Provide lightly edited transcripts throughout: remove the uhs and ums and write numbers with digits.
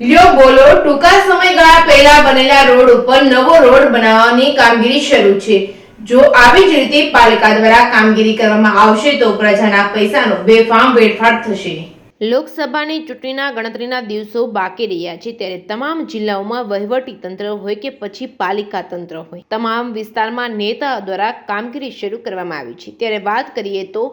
લ્યો બોલો ટૂંકા સમયગાળા પહેલા બનેલા રોડ ઉપર નવો રોડ બનાવવાની કામગીરી શરૂ છે। જો આવી જ રીતે પાલિકા દ્વારા કામગીરી કરવામાં આવશે તો પ્રજાના પૈસાનો બેફામ વેડફાટ થશે। લોકસભાની ચૂંટણીના ગણતરીના દિવસો બાકી રહ્યા છે ત્યારે તમામ જિલ્લાઓમાં વહીવટી તંત્ર હોય કે પછી પાલિકા તંત્ર હોય તમામ વિસ્તારમાં નેતા દ્વારા કામગીરી શરૂ કરવામાં આવી છે। ત્યારે વાત કરીએ તો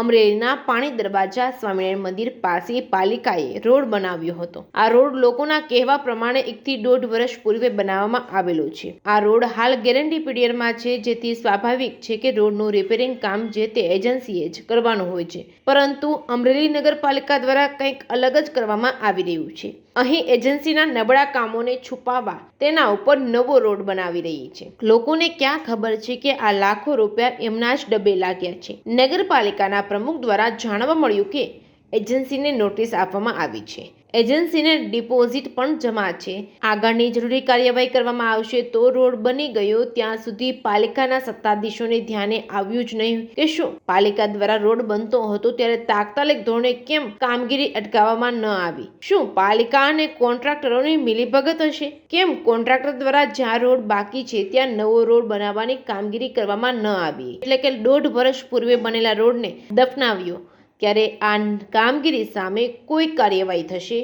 અમરેલીના પાણી દરવાજા સ્વામિનારાયણ મંદિર પાસે પાલિકાએ રોડ બનાવ્યો હતો। આ રોડ લોકોના કહેવા પ્રમાણે 1 થી 1.5 વર્ષ પૂર્વે બનાવવામાં આવેલો છે। આ રોડ હાલ ગેરંટી પીરિયડમાં છે, જેથી સ્વાભાવિક છે કે રોડનું રિપેરિંગ કામ જે તે એજન્સીએ જ કરવાનું હોય છે, પરંતુ અમરેલી નગરપાલિકા દ્વારા કંઈક અલગ જ કરવામાં આવી રહ્યું છે। અહીં એજન્સીના નબળા કામોને છુપાવવા તેના ઉપર નવો રોડ બનાવી રહી છે। લોકોને ક્યાં ખબર છે કે આ લાખો રૂપિયા એમના જ ડબ્બે લાગ્યા છે। નગરપાલિકાના પ્રમુખ દ્વારા જાણવા મળ્યું કે એજન્સીને નોટિસ આપવામાં આવી છે, એજન્સીને ડિપોઝિટ પણ જમા છે। આગળની જરૂરી કાર્યવાહી કરવામાં આવશે તો રોડ બની ગયો ત્યાં સુધી પાલિકાના સત્તાધીશોને ધ્યાને આવ્યું જ નહીં કે શું પાલિકા દ્વારા રોડ બનતો હતો ત્યારે તાત્કાલિક ધોરણે કેમ કામગીરી અટકાવવામાં ન આવી? શું પાલિકા અને કોન્ટ્રાક્ટરોની મિલીભગત હશે? કેમ કોન્ટ્રાક્ટર દ્વારા જ્યાં રોડ બાકી છે ત્યાં નવો રોડ બનાવવાની કામગીરી કરવામાં ન આવી, એટલે કે 1.5 વર્ષ પૂર્વે બનેલા રોડને દફનાવ્યો? ક્યારે આ કામગીરી સામે કોઈ કાર્યવાહી થશે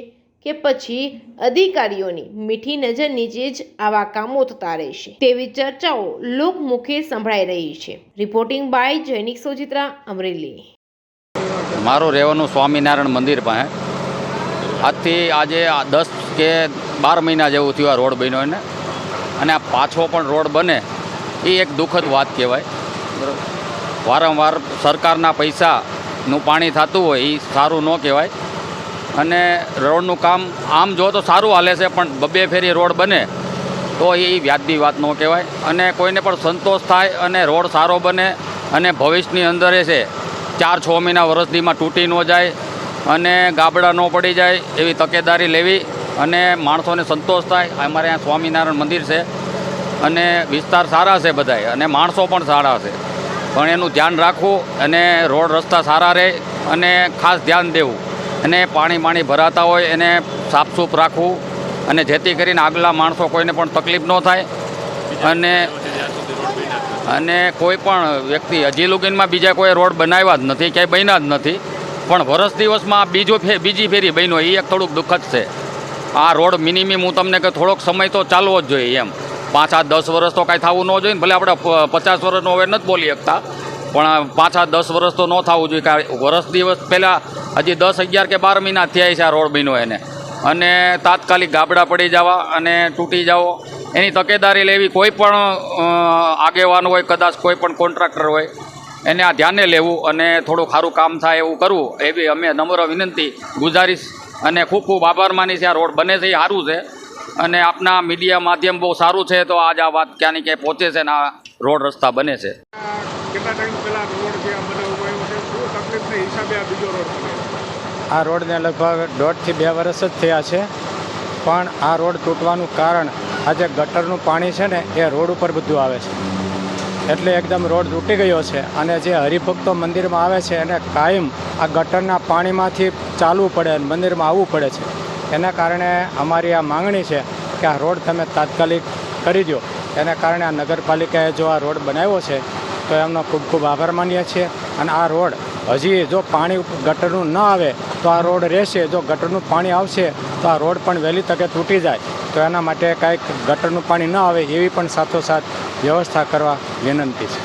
કે પછી અધિકારીઓની મીઠી નજર નીચે જ આવા કામો થતા રહેશે તેવી ચર્ચાઓ લોકમુખે સંભળાઈ રહી છે। Reporting by Jainik Sojitra, Amreli. મારું રહેવાનું સ્વામિનારાયણ મંદિર પાસે આજથી આજે 10 કે 12 મહિના જેવું થયું આ રોડ બન્યો એને, અને આ પાછો પણ રોડ બને એ એક દુઃખદ વાત કહેવાય। વારંવાર સરકારના પૈસાનું પાણી થતું હોય એ સારું ન કહેવાય, અને રોડનું કામ આમ જો તો સારું હાલે છે, પણ 2 ફેરી રોડ બને તો એ વ્યાજબી વાત ન કહેવાય, અને કોઈને પણ સંતોષ થાય અને રોડ સારો બને અને ભવિષ્યની અંદર એ છે 4-6 મહિના વર્ષદીમાં તૂટી ન જાય અને ગાબડા ન પડી જાય એવી તકેદારી લેવી અને માણસોને સંતોષ થાય। અમારે અહીંયા સ્વામિનારાયણ મંદિર છે અને વિસ્તાર સારા છે બધાય, અને માણસો પણ સારા છે, પણ એનું ધ્યાન રાખવું અને રોડ રસ્તા સારા રહે અને ખાસ ધ્યાન દેવું, અને પાણી ભરાતા હોય એને સાફસૂફ રાખવું, અને જેથી કરીને આગલા માણસો કોઈને પણ તકલીફ ન થાય। અને કોઈ પણ વ્યક્તિ હજી લગીનમાં બીજા કોઈ રોડ બનાવ્યા જ નથી, ક્યાંય બન્યા જ નથી, પણ વર્ષ દિવસમાં બીજી ફેરી બન્યો એ એક થોડુંક દુઃખદ છે। આ રોડ મિનિમમ હું તમને કે થોડોક સમય તો ચાલવો જ જોઈએ, એમ 5-10 વર્ષ તો કાંઈ થવું ન જોઈએ ને, ભલે આપણે 50 વર્ષનો હવે નથી બોલી શકતા, પણ 5-10 વર્ષ તો ન થવું જોઈએ, કારણ વર્ષ દિવસ પહેલાં હજી 10, 11 કે 12 મહિના થયા છે આ રોડ બન્યો એને, અને તાત્કાલિક ગાબડા પડી જવા અને તૂટી જાવો એની તકેદારી લેવી। કોઈ પણ આગેવાન હોય, કદાચ કોઈ પણ કોન્ટ્રાક્ટર હોય, એને આ ધ્યાને લેવું અને થોડું સારું કામ થાય એવું કરવું એવી અમે નમ્ર વિનંતી ગુજારીશ, અને ખૂબ ખૂબ આભાર માની છે। આ રોડ બને છે એ સારું છે, અને આપના મીડિયા માધ્યમ બહુ સારું છે, તો આજ આ વાત ક્યાંની ક્યાંય પહોંચે છે ને આ રોડ રસ્તા બને છે। કેટલા ટાઈમ પહેલા રોડ છે બનાવવામાં આવ્યો છે, શું તકલીફના હિસાબે આ બીજો રોડ બને? આ રોડને લગભગ 1.5 થી 2 વર્ષ જ થયા છે, પણ આ રોડ તૂટવાનું કારણ આ જે ગટરનું પાણી છે ને એ રોડ ઉપર બધું આવે છે, એટલે એકદમ રોડ તૂટી ગયો છે, અને જે હરિભક્તો મંદિરમાં આવે છે એને કાયમ આ ગટરના પાણીમાંથી ચાલવું પડે અને મંદિરમાં આવવું પડે છે। એના કારણે અમારી આ માંગણી છે કે આ રોડ તમે તાત્કાલિક કરી દો। એના કારણે આ નગરપાલિકાએ જો આ રોડ બનાવ્યો છે તો એમનો ખૂબ ખૂબ આભાર માનીએ છીએ, અને આ રોડ હજી જો પાણી ગટરનું ન આવે તો આ રોડ રહેશે, જો ગટરનું પાણી આવશે તો આ રોડ પણ વહેલી તકે તૂટી જાય, તો એના માટે કાંઈક ગટરનું પાણી ન આવે એવી પણ સાથોસાથ વ્યવસ્થા કરવા વિનંતી છે।